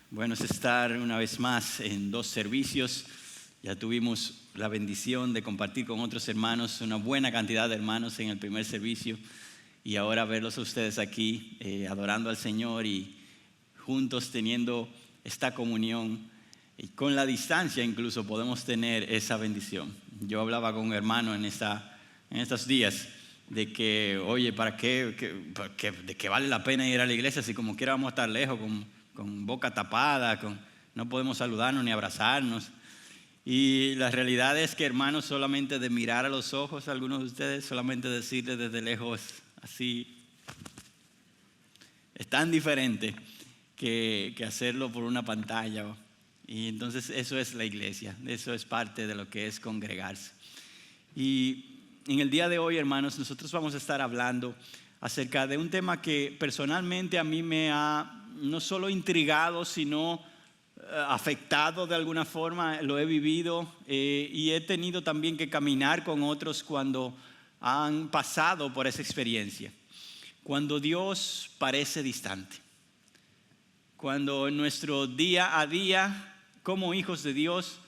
Bueno, es estar una vez más en 2 servicios. Ya tuvimos la bendición de compartir con otros hermanos, una buena cantidad de hermanos en el primer servicio, y ahora verlos a ustedes aquí adorando al Señor y juntos teniendo esta comunión. Y con la distancia incluso podemos tener esa bendición. Yo hablaba con un hermano en estos días de que, oye, ¿para qué? ¿De qué vale la pena ir a la iglesia si como quiera vamos a estar lejos, con boca tapada, no podemos saludarnos ni abrazarnos? Y la realidad es que, hermanos, solamente de mirar a los ojos a algunos de ustedes, solamente decirles desde lejos así, es tan diferente que hacerlo por una pantalla. Y entonces eso es la iglesia, eso es parte de lo que es congregarse. Y en el día de hoy, hermanos, nosotros vamos a estar hablando acerca de un tema que personalmente a mí me ha no solo intrigado, sino afectado de alguna forma. Lo he vivido y he tenido también que caminar con otros cuando han pasado por esa experiencia. Cuando Dios parece distante, cuando en nuestro día a día como hijos de Dios,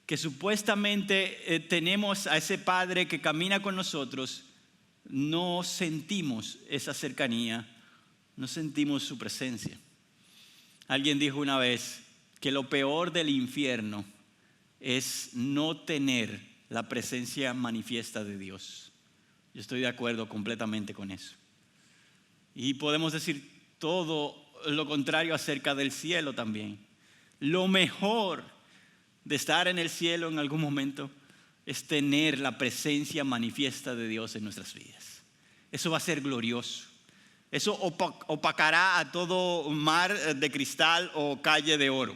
que supuestamente tenemos a ese Padre que camina con nosotros, no sentimos esa cercanía, no sentimos su presencia. Alguien dijo una vez que lo peor del infierno es no tener la presencia manifiesta de Dios. Yo estoy de acuerdo completamente con eso. Y podemos decir todo lo contrario acerca del cielo también. Lo mejor de estar en el cielo en algún momento es tener la presencia manifiesta de Dios en nuestras vidas. Eso va a ser glorioso. Eso opacará a todo mar de cristal o calle de oro.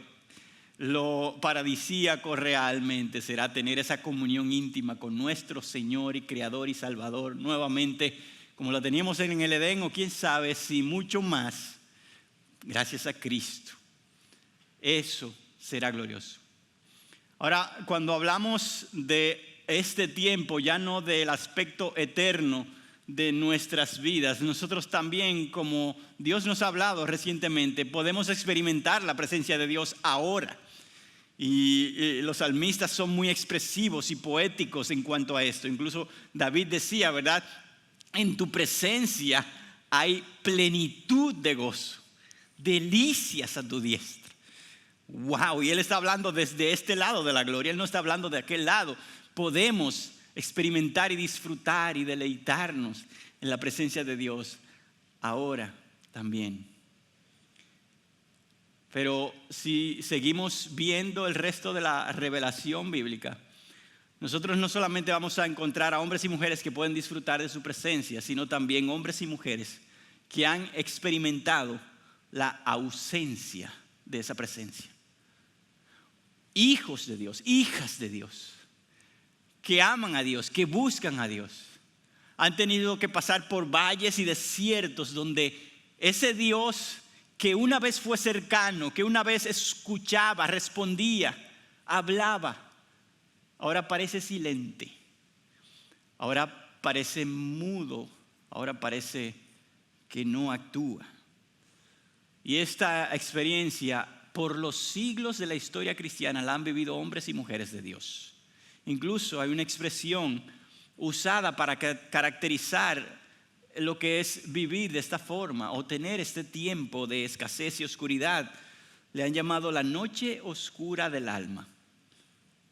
Lo paradisíaco realmente será tener esa comunión íntima con nuestro Señor y Creador y Salvador nuevamente, como la teníamos en el Edén, o quién sabe si mucho más, gracias a Cristo. Eso será glorioso. Ahora, cuando hablamos de este tiempo, ya no del aspecto eterno de nuestras vidas, nosotros también, como Dios nos ha hablado recientemente, podemos experimentar la presencia de Dios ahora. Y los salmistas son muy expresivos y poéticos en cuanto a esto. Incluso David decía, ¿verdad? En tu presencia hay plenitud de gozo, delicias a tu diestra. Wow, y él está hablando desde este lado de la gloria, él no está hablando de aquel lado. Podemos experimentar y disfrutar y deleitarnos en la presencia de Dios ahora también. Pero si seguimos viendo el resto de la revelación bíblica, nosotros no solamente vamos a encontrar a hombres y mujeres que pueden disfrutar de su presencia, sino también hombres y mujeres que han experimentado la ausencia de esa presencia. Hijos de Dios, hijas de Dios, que aman a Dios, que buscan a Dios, han tenido que pasar por valles y desiertos donde ese Dios que una vez fue cercano, que una vez escuchaba, respondía, hablaba, ahora parece silente, ahora parece mudo, ahora parece que no actúa. Y esta experiencia por los siglos de la historia cristiana la han vivido hombres y mujeres de Dios. Incluso hay una expresión usada para caracterizar lo que es vivir de esta forma o tener este tiempo de escasez y oscuridad. Le han llamado la noche oscura del alma.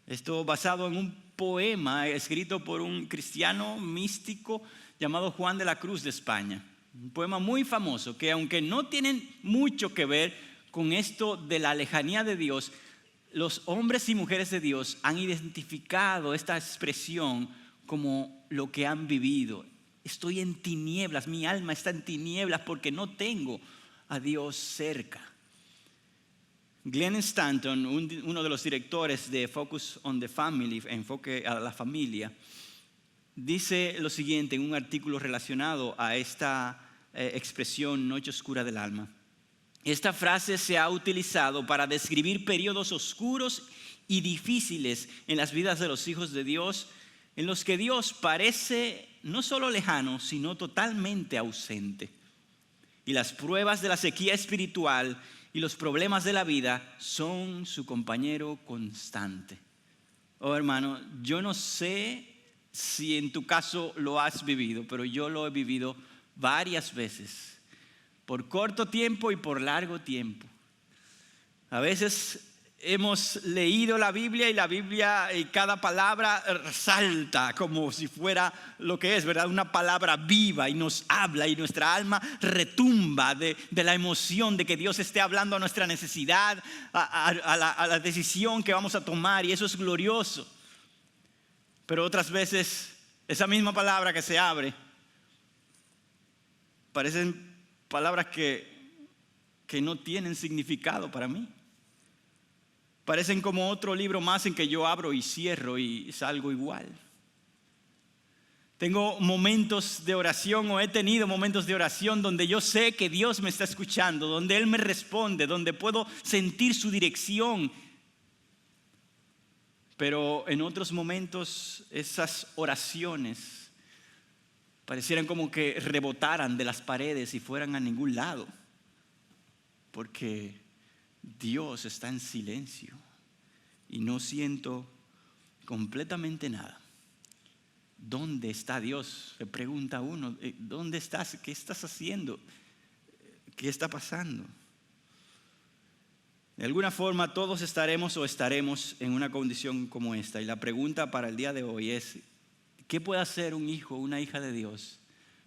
Esto basado en un poema escrito por un cristiano místico llamado Juan de la Cruz de España. Un poema muy famoso que, aunque no tienen mucho que ver con esto de la lejanía de Dios, los hombres y mujeres de Dios han identificado esta expresión como lo que han vivido. Estoy en tinieblas, mi alma está en tinieblas porque no tengo a Dios cerca. Glenn Stanton, uno de los directores de Focus on the Family, enfoque a la familia, dice lo siguiente en un artículo relacionado a esta expresión noche oscura del alma. Esta frase se ha utilizado para describir periodos oscuros y difíciles en las vidas de los hijos de Dios, en los que Dios parece no solo lejano, sino totalmente ausente. Y las pruebas de la sequía espiritual y los problemas de la vida son su compañero constante. Oh, hermano, yo no sé si en tu caso lo has vivido, pero yo lo he vivido varias veces, por corto tiempo y por largo tiempo. A veces hemos leído la Biblia y cada palabra resalta como si fuera lo que es, ¿verdad? Una palabra viva y nos habla y nuestra alma retumba de la emoción de que Dios esté hablando a nuestra necesidad, a la decisión que vamos a tomar, y eso es glorioso. Pero otras veces esa misma palabra que se abre parecen palabras que no tienen significado para mí. Parecen como otro libro más en que yo abro y cierro y salgo igual. Tengo momentos de oración, o he tenido momentos de oración donde yo sé que Dios me está escuchando, donde Él me responde, donde puedo sentir su dirección. Pero en otros momentos esas oraciones parecieran como que rebotaran de las paredes y fueran a ningún lado, porque Dios está en silencio y no siento completamente nada. ¿Dónde está Dios? Se pregunta uno. ¿Dónde estás? ¿Qué estás haciendo? ¿Qué está pasando? De alguna forma todos estaremos en una condición como esta. Y la pregunta para el día de hoy es: ¿qué puede hacer un hijo o una hija de Dios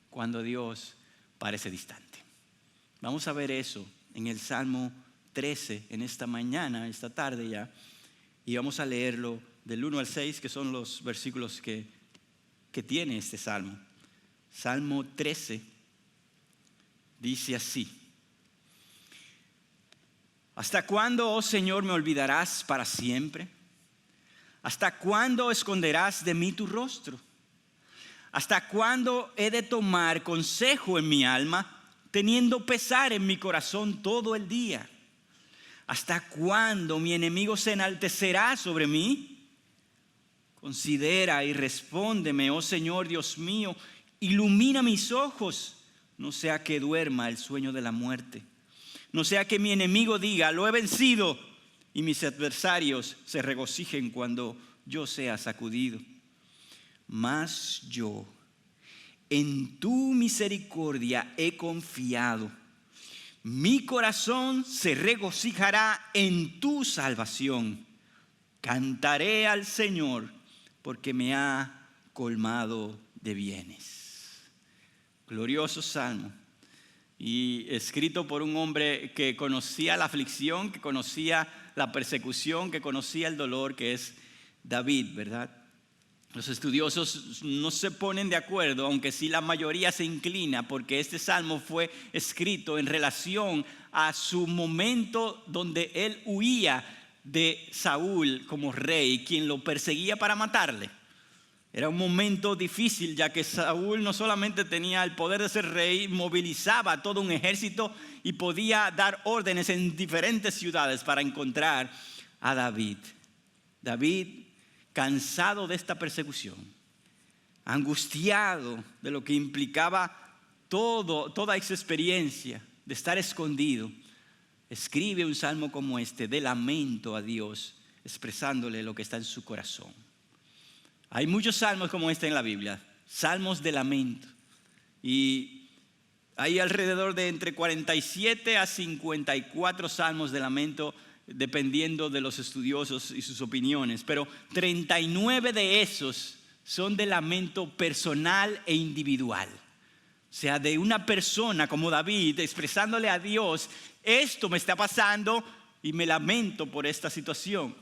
cuando Dios parece distante? Vamos a ver eso en el Salmo 13 en esta mañana, esta tarde ya, y vamos a leerlo del 1 al 6, que son los versículos que tiene este salmo. Salmo 13 dice así: ¿hasta cuándo, oh Señor, me olvidarás para siempre? ¿Hasta cuándo esconderás de mí tu rostro? ¿Hasta cuándo he de tomar consejo en mi alma, teniendo pesar en mi corazón todo el día? ¿Hasta cuándo mi enemigo se enaltecerá sobre mí? Considera y respóndeme, oh Señor Dios mío, ilumina mis ojos, no sea que duerma el sueño de la muerte. No sea que mi enemigo diga: lo he vencido, y mis adversarios se regocijen cuando yo sea sacudido. Mas yo en tu misericordia he confiado. Mi corazón se regocijará en tu salvación. Cantaré al Señor porque me ha colmado de bienes. Glorioso salmo. Y escrito por un hombre que conocía la aflicción, que conocía la persecución, que conocía el dolor, que es David, ¿verdad? Los estudiosos no se ponen de acuerdo, aunque sí la mayoría se inclina, porque este salmo fue escrito en relación a su momento donde él huía de Saúl como rey, quien lo perseguía para matarle. Era un momento difícil, ya que Saúl no solamente tenía el poder de ser rey, movilizaba todo un ejército y podía dar órdenes en diferentes ciudades para encontrar a David. David, cansado de esta persecución, angustiado de lo que implicaba toda esa experiencia de estar escondido, escribe un salmo como este de lamento a Dios, expresándole lo que está en su corazón. Hay muchos salmos como este en la Biblia, salmos de lamento, y hay alrededor de entre 47 a 54 salmos de lamento, dependiendo de los estudiosos y sus opiniones, pero 39 de esos son de lamento personal e individual. O sea, de una persona como David expresándole a Dios: esto me está pasando y me lamento por esta situación.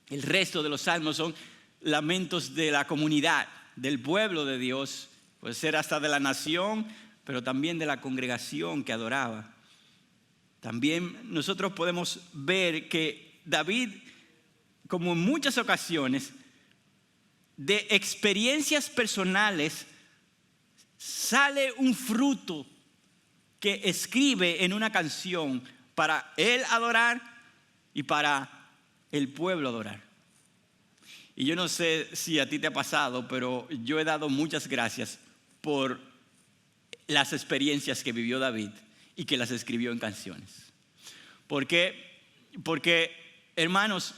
El resto de los salmos son lamentos de la comunidad, del pueblo de Dios, puede ser hasta de la nación, pero también de la congregación que adoraba. También nosotros podemos ver que David, como en muchas ocasiones, de experiencias personales sale un fruto que escribe en una canción para él adorar y para el pueblo adorar. Y yo no sé si a ti te ha pasado, pero yo he dado muchas gracias por las experiencias que vivió David y que las escribió en canciones. Porque, hermanos,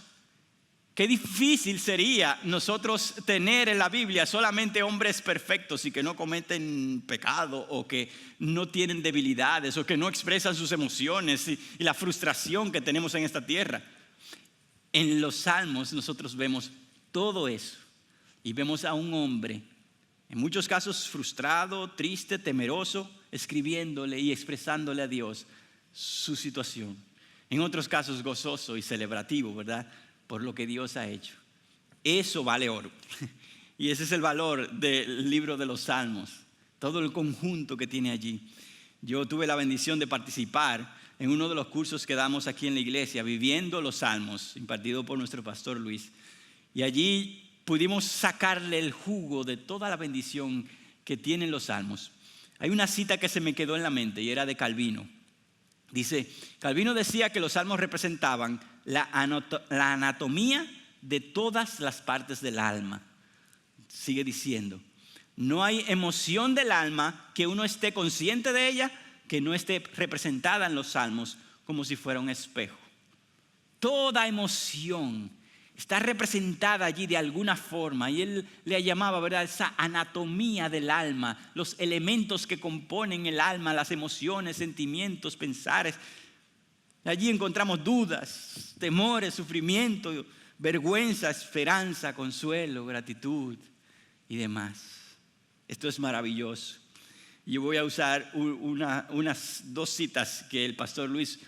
qué difícil sería nosotros tener en la Biblia solamente hombres perfectos y que no cometen pecado o que no tienen debilidades o que no expresan sus emociones y la frustración que tenemos en esta tierra. En los Salmos nosotros vemos todo eso y vemos a un hombre, en muchos casos frustrado, triste, temeroso, escribiéndole y expresándole a Dios su situación. En otros casos gozoso y celebrativo, ¿verdad?, por lo que Dios ha hecho. Eso vale oro. Y ese es el valor del libro de los Salmos, todo el conjunto que tiene allí. Yo tuve la bendición de participar en uno de los cursos que damos aquí en la iglesia, Viviendo los Salmos, impartido por nuestro pastor Luis. Y allí pudimos sacarle el jugo de toda la bendición que tienen los Salmos. Hay una cita que se me quedó en la mente y era de Calvino. Dice, Calvino decía que los Salmos representaban la anatomía de todas las partes del alma. Sigue diciendo, no hay emoción del alma que uno esté consciente de ella que no esté representada en los Salmos como si fuera un espejo. Toda emoción está representada allí de alguna forma y él le llamaba, ¿verdad?, esa anatomía del alma, los elementos que componen el alma, las emociones, sentimientos, pensares. Allí encontramos dudas, temores, sufrimiento, vergüenza, esperanza, consuelo, gratitud y demás. Esto es maravilloso. Yo voy a usar unas dos citas que el pastor Luis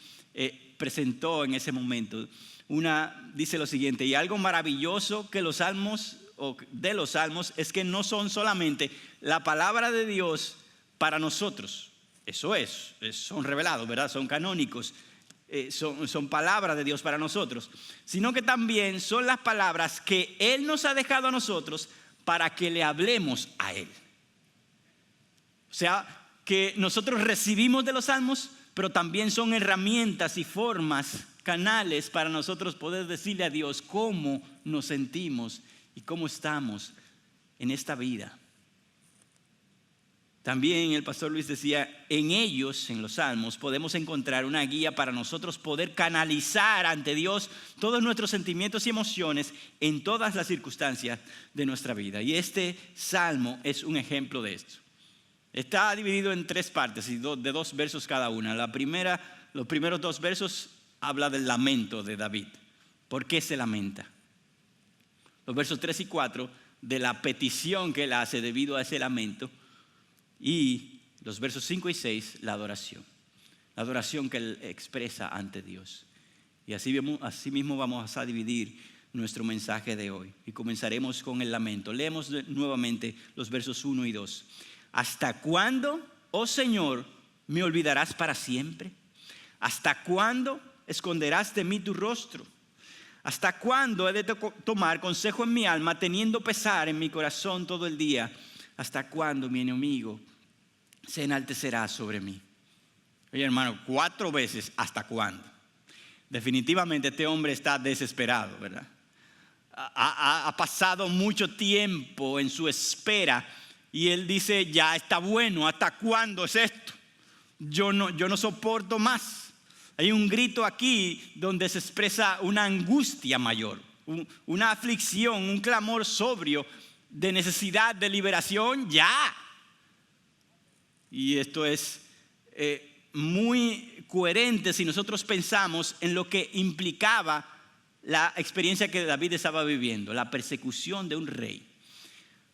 presentó en ese momento. Una dice lo siguiente: y algo maravilloso que los salmos o de los salmos es que no son solamente la palabra de Dios para nosotros. Eso son revelados, ¿verdad? Son canónicos, son palabras de Dios para nosotros, sino que también son las palabras que Él nos ha dejado a nosotros para que le hablemos a Él. O sea, que nosotros recibimos de los salmos, pero también son herramientas y formas, canales para nosotros poder decirle a Dios cómo nos sentimos y cómo estamos en esta vida. También el pastor Luis decía, en ellos, en los salmos, podemos encontrar una guía para nosotros poder canalizar ante Dios todos nuestros sentimientos y emociones en todas las circunstancias de nuestra vida. Y este salmo es un ejemplo de esto. Está dividido en tres partes y de dos versos cada una. Los primeros dos versos habla del lamento de David. ¿Por qué se lamenta? Los versos 3 y 4 de la petición que él hace debido a ese lamento. Y los versos 5 y 6, la adoración. La adoración que él expresa ante Dios. Y así mismo vamos a dividir nuestro mensaje de hoy. Y comenzaremos con el lamento. Leemos nuevamente los versos 1 y 2. ¿Hasta cuándo, oh Señor, me olvidarás para siempre? ¿Hasta cuándo esconderás de mí tu rostro? ¿Hasta cuándo he de tomar consejo en mi alma, teniendo pesar en mi corazón todo el día? ¿Hasta cuándo mi enemigo se enaltecerá sobre mí? Oye, hermano, 4 veces, ¿hasta cuándo? Definitivamente este hombre está desesperado, ¿verdad? Ha pasado mucho tiempo en su espera y él dice, ya está bueno, ¿hasta cuándo es esto? Yo no soporto más. Hay un grito aquí donde se expresa una angustia mayor, una aflicción, un clamor sobrio de necesidad de liberación ya. Y esto es muy coherente si nosotros pensamos en lo que implicaba la experiencia que David estaba viviendo, la persecución de un rey.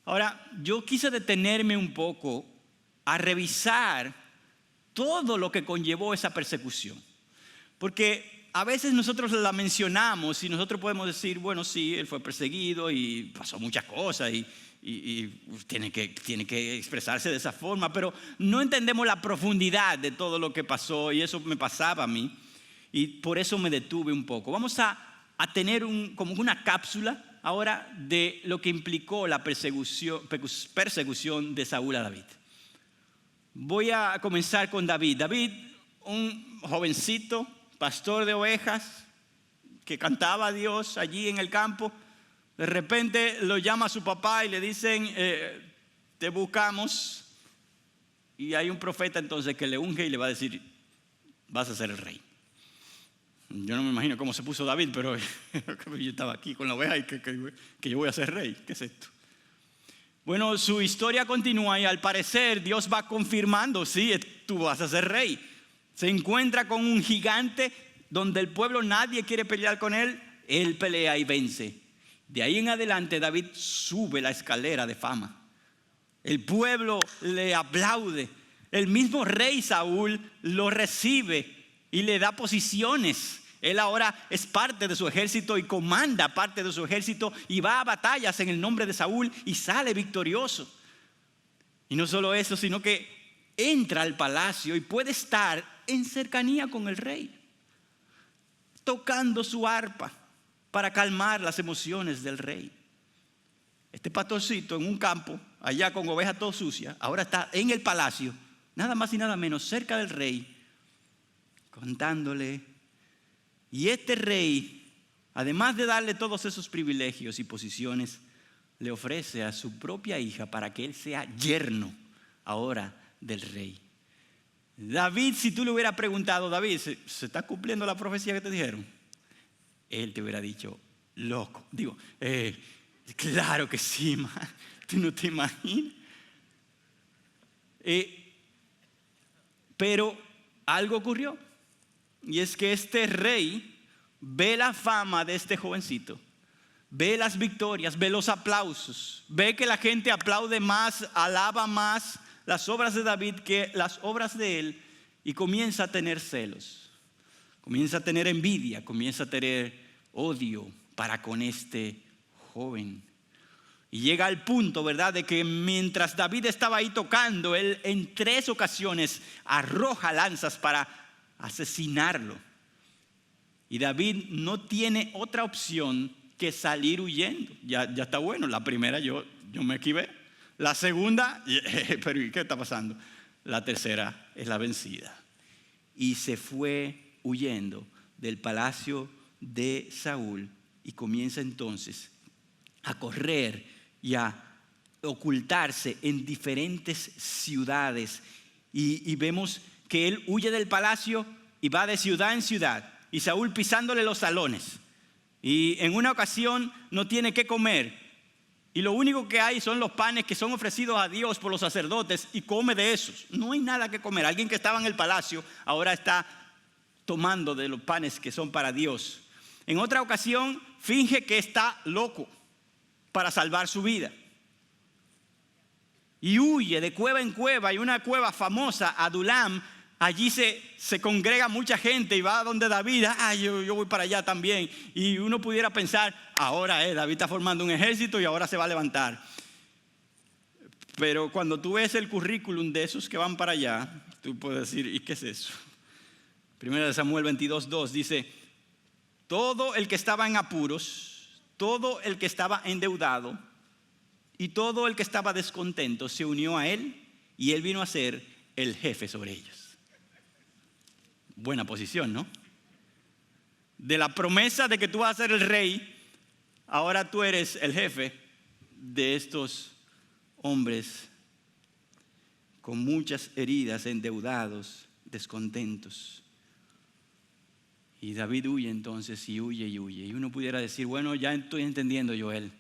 Ahora, yo quise detenerme un poco a revisar todo lo que conllevó esa persecución. Porque a veces nosotros la mencionamos y nosotros podemos decir, bueno, sí, él fue perseguido y pasó muchas cosas y tiene que expresarse de esa forma, pero no entendemos la profundidad de todo lo que pasó y eso me pasaba a mí y por eso me detuve un poco. Vamos a tener como una cápsula ahora de lo que implicó la persecución de Saúl a David. Voy a comenzar con David. David, un jovencito, pastor de ovejas, que cantaba a Dios allí en el campo. De repente lo llama a su papá y le dicen, te buscamos. Y hay un profeta entonces que le unge y le va a decir, vas a ser el rey. Yo no me imagino cómo se puso David, pero yo estaba aquí con la oveja y que yo voy a ser rey. ¿Qué es esto? Bueno, su historia continúa y al parecer Dios va confirmando, sí, tú vas a ser rey. Se encuentra con un gigante donde el pueblo nadie quiere pelear con él. Él pelea y vence. De ahí en adelante David sube la escalera de fama. El pueblo le aplaude. El mismo rey Saúl lo recibe y le da posiciones. Él ahora es parte de su ejército y comanda parte de su ejército y va a batallas en el nombre de Saúl y sale victorioso. Y no solo eso, sino que entra al palacio y puede estar en cercanía con el rey, tocando su arpa para calmar las emociones del rey. Este pastorcito en un campo, allá con ovejas todo sucias, ahora está en el palacio, nada más y nada menos, cerca del rey, contándole. Y este rey, además de darle todos esos privilegios y posiciones, le ofrece a su propia hija para que él sea yerno ahora del rey. David, si tú le hubieras preguntado, David, ¿se está cumpliendo la profecía que te dijeron? Él te hubiera dicho, loco. Claro que sí, man. Tú no te imaginas. Pero algo ocurrió. Y es que este rey ve la fama de este jovencito, ve las victorias, ve los aplausos, ve que la gente aplaude más, alaba más las obras de David que las obras de él, y comienza a tener celos, comienza a tener envidia, comienza a tener odio para con este joven. Y llega al punto, ¿verdad?, de que mientras David estaba ahí tocando, él en 3 ocasiones arroja lanzas para asesinarlo. Y David no tiene otra opción que salir huyendo. Ya está bueno. La primera yo me esquivé. La segunda, pero ¿y qué está pasando? La tercera es la vencida. Y se fue huyendo del palacio de Saúl y comienza entonces a correr y a ocultarse en diferentes ciudades. Y vemos que él huye del palacio y va de ciudad en ciudad. Y Saúl pisándole los talones. Y en una ocasión no tiene qué comer. Y lo único que hay son los panes que son ofrecidos a Dios por los sacerdotes y come de esos. No hay nada que comer. Alguien que estaba en el palacio ahora está tomando de los panes que son para Dios. En otra ocasión finge que está loco para salvar su vida. Y huye de cueva en cueva. Hay una cueva famosa, Adulam. Allí se congrega mucha gente y va donde David. Yo voy para allá también. Y uno pudiera pensar, ahora David está formando un ejército y ahora se va a levantar. Pero cuando tú ves el currículum de esos que van para allá, tú puedes decir, ¿y qué es eso? 1 Samuel 22:2 dice, todo el que estaba en apuros, todo el que estaba endeudado y todo el que estaba descontento se unió a él y él vino a ser el jefe sobre ellos. Buena posición, ¿no? De la promesa de que tú vas a ser el rey, ahora tú eres el jefe de estos hombres con muchas heridas, endeudados, descontentos. Y David huye entonces y huye y huye. Y uno pudiera decir, bueno, ya estoy entendiendo, Joel.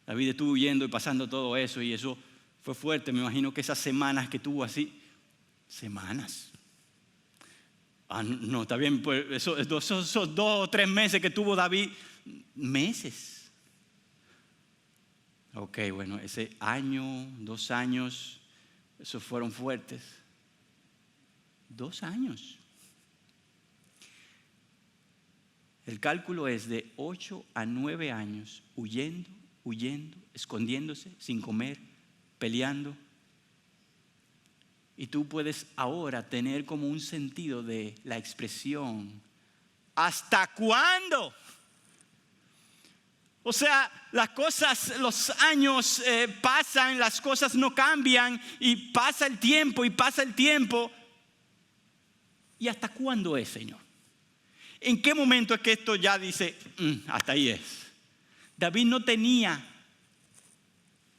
David estuvo huyendo y pasando todo eso y eso fue fuerte. Me imagino que esas semanas que tuvo así, semanas. No, está bien, pues esos 2 o 3 meses que tuvo David, meses. Ok, bueno, ese año, 2 años, esos fueron fuertes. 2 años. El cálculo es de 8 a 9 años, huyendo, escondiéndose, sin comer, peleando. Y tú puedes ahora tener como un sentido de la expresión, ¿hasta cuándo? O sea, las cosas, los años pasan, las cosas no cambian y pasa el tiempo y pasa el tiempo. ¿Y hasta cuándo es, Señor? ¿En qué momento es que esto ya dice, hasta ahí es? David no tenía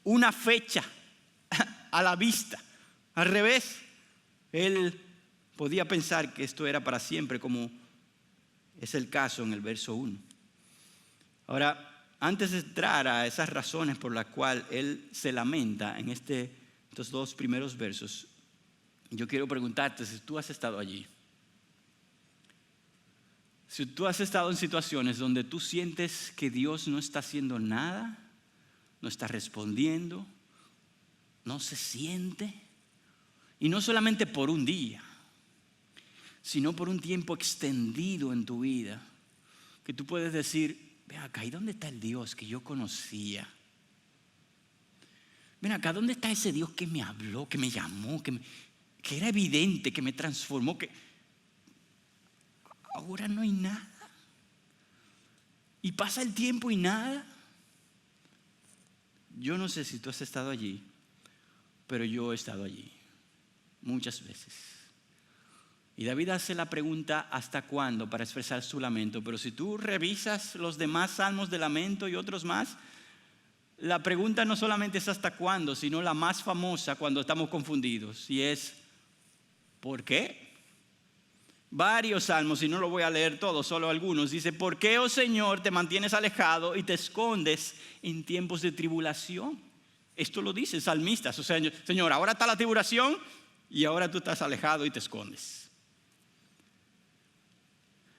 una fecha a la vista. Al revés, él podía pensar que esto era para siempre, como es el caso en el verso 1. Ahora, antes de entrar a esas razones por las cuales él se lamenta en estos 2 primeros versos, yo quiero preguntarte si tú has estado allí. Si tú has estado en situaciones donde tú sientes que Dios no está haciendo nada, no está respondiendo, no se siente, y no solamente por un día, sino por un tiempo extendido en tu vida, que tú puedes decir, ven acá, ¿y dónde está el Dios que yo conocía? Ven acá, ¿dónde está ese Dios que me habló, que me llamó, que era evidente, que me transformó, que ahora no hay nada? Y pasa el tiempo y nada. Yo no sé si tú has estado allí, pero yo he estado allí muchas veces. Y David hace la pregunta ¿hasta cuándo? Para expresar su lamento. Pero si tú revisas los demás salmos de lamento y otros más, la pregunta no solamente es ¿hasta cuándo?, sino la más famosa cuando estamos confundidos, y es ¿por qué? Varios salmos, y no lo voy a leer todos, solo algunos, dice: ¿por qué, oh Señor, te mantienes alejado y te escondes en tiempos de tribulación? Esto lo dice el salmista. O sea, Señor, ahora está la tribulación y ahora tú estás alejado y te escondes.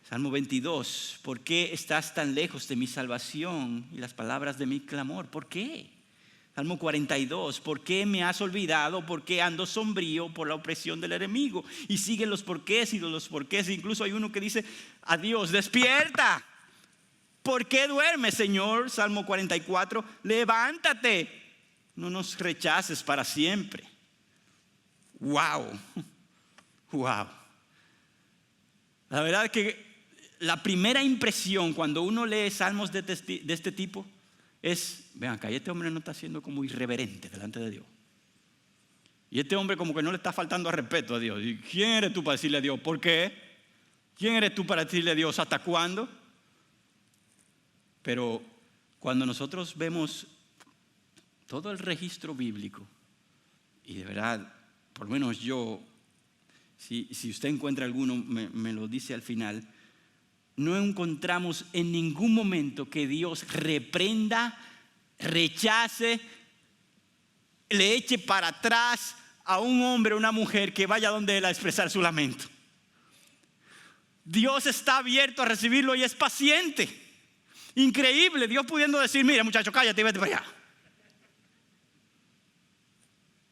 Salmo 22, ¿por qué estás tan lejos de mi salvación y las palabras de mi clamor? ¿Por qué? Salmo 42, ¿por qué me has olvidado? ¿Por qué ando sombrío por la opresión del enemigo? Y siguen los porqués y los porqués. Incluso hay uno que dice a Dios: despierta. ¿Por qué duermes, Señor? Salmo 44, levántate, no nos rechaces para siempre. Wow. La verdad es que la primera impresión cuando uno lee salmos de este tipo es: vean acá, este hombre no está siendo como irreverente delante de Dios. Y este hombre como que no le está faltando al respeto a Dios. ¿Y quién eres tú para decirle a Dios por qué? ¿Quién eres tú para decirle a Dios hasta cuándo? Pero cuando nosotros vemos todo el registro bíblico, y de verdad, por lo menos yo, si usted encuentra alguno, me lo dice al final, no encontramos en ningún momento que Dios reprenda, rechace, le eche para atrás a un hombre o una mujer que vaya donde él a expresar su lamento. Dios está abierto a recibirlo y es paciente. Increíble, Dios pudiendo decir: mira, muchacho, cállate y vete para allá.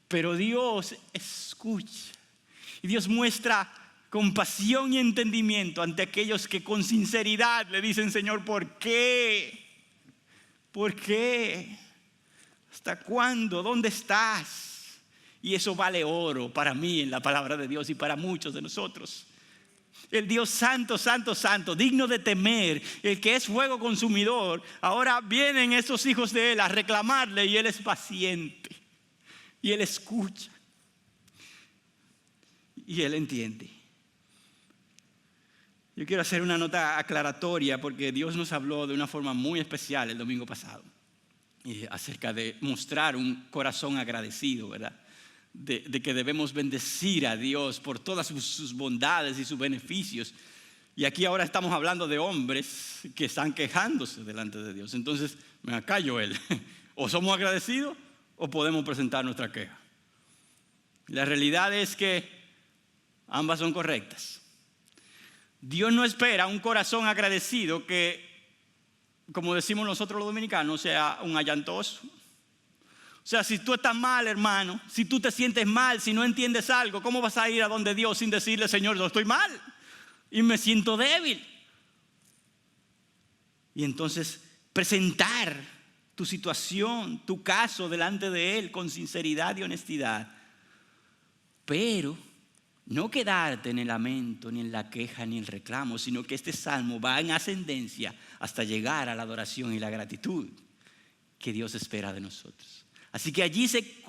Pero Dios escucha y Dios muestra compasión y entendimiento ante aquellos que con sinceridad le dicen: Señor, ¿por qué? ¿Por qué? ¿Hasta cuándo? ¿Dónde estás? Y eso vale oro para mí en la palabra de Dios y para muchos de nosotros. El Dios santo, santo, santo, digno de temer, el que es fuego consumidor, ahora vienen esos hijos de Él a reclamarle y Él es paciente. Y Él escucha. Y Él entiende. Yo quiero hacer una nota aclaratoria porque Dios nos habló de una forma muy especial el domingo pasado acerca de mostrar un corazón agradecido, ¿verdad? De que debemos bendecir a Dios por todas sus bondades y sus beneficios. Y aquí ahora estamos hablando de hombres que están quejándose delante de Dios. Entonces, me callo él. O somos agradecidos o podemos presentar nuestra queja. La realidad es que ambas son correctas. Dios no espera un corazón agradecido que, como decimos nosotros los dominicanos, sea un allantoso. O sea, si tú estás mal, hermano, si tú te sientes mal, si no entiendes algo, ¿cómo vas a ir a donde Dios sin decirle: Señor, yo estoy mal y me siento débil? Y entonces presentar tu situación, tu caso delante de Él con sinceridad y honestidad. Pero no quedarte en el lamento, ni en la queja, ni en el reclamo, sino que este salmo va en ascendencia hasta llegar a la adoración y la gratitud que Dios espera de nosotros. Así que allí se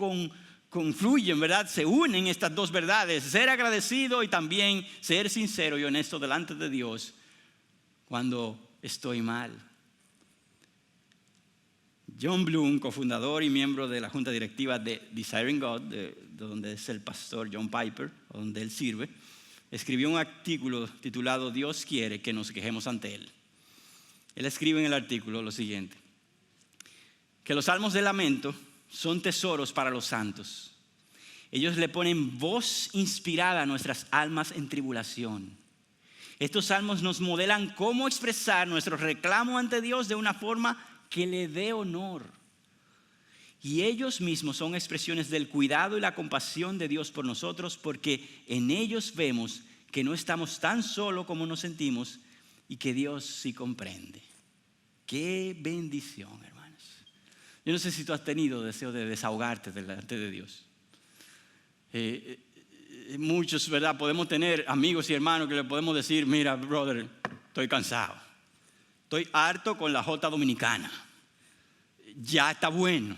confluyen, ¿verdad? Se unen estas dos verdades: ser agradecido y también ser sincero y honesto delante de Dios cuando estoy mal. John Bloom, cofundador y miembro de la junta directiva de Desiring God, de donde es el pastor John Piper, donde él sirve, escribió un artículo titulado Dios quiere que nos quejemos ante Él. Él escribe en el artículo lo siguiente: que los salmos de lamento son tesoros para los santos. Ellos le ponen voz inspirada a nuestras almas en tribulación. Estos salmos nos modelan cómo expresar nuestro reclamo ante Dios de una forma que le dé honor. Y ellos mismos son expresiones del cuidado y la compasión de Dios por nosotros, porque en ellos vemos que no estamos tan solos como nos sentimos y que Dios sí comprende. ¡Qué bendición, hermanos! Yo no sé si tú has tenido deseo de desahogarte delante de Dios. Muchos, ¿verdad? Podemos tener amigos y hermanos que le podemos decir: mira, brother, estoy cansado. Estoy harto con la jota dominicana. Ya está bueno.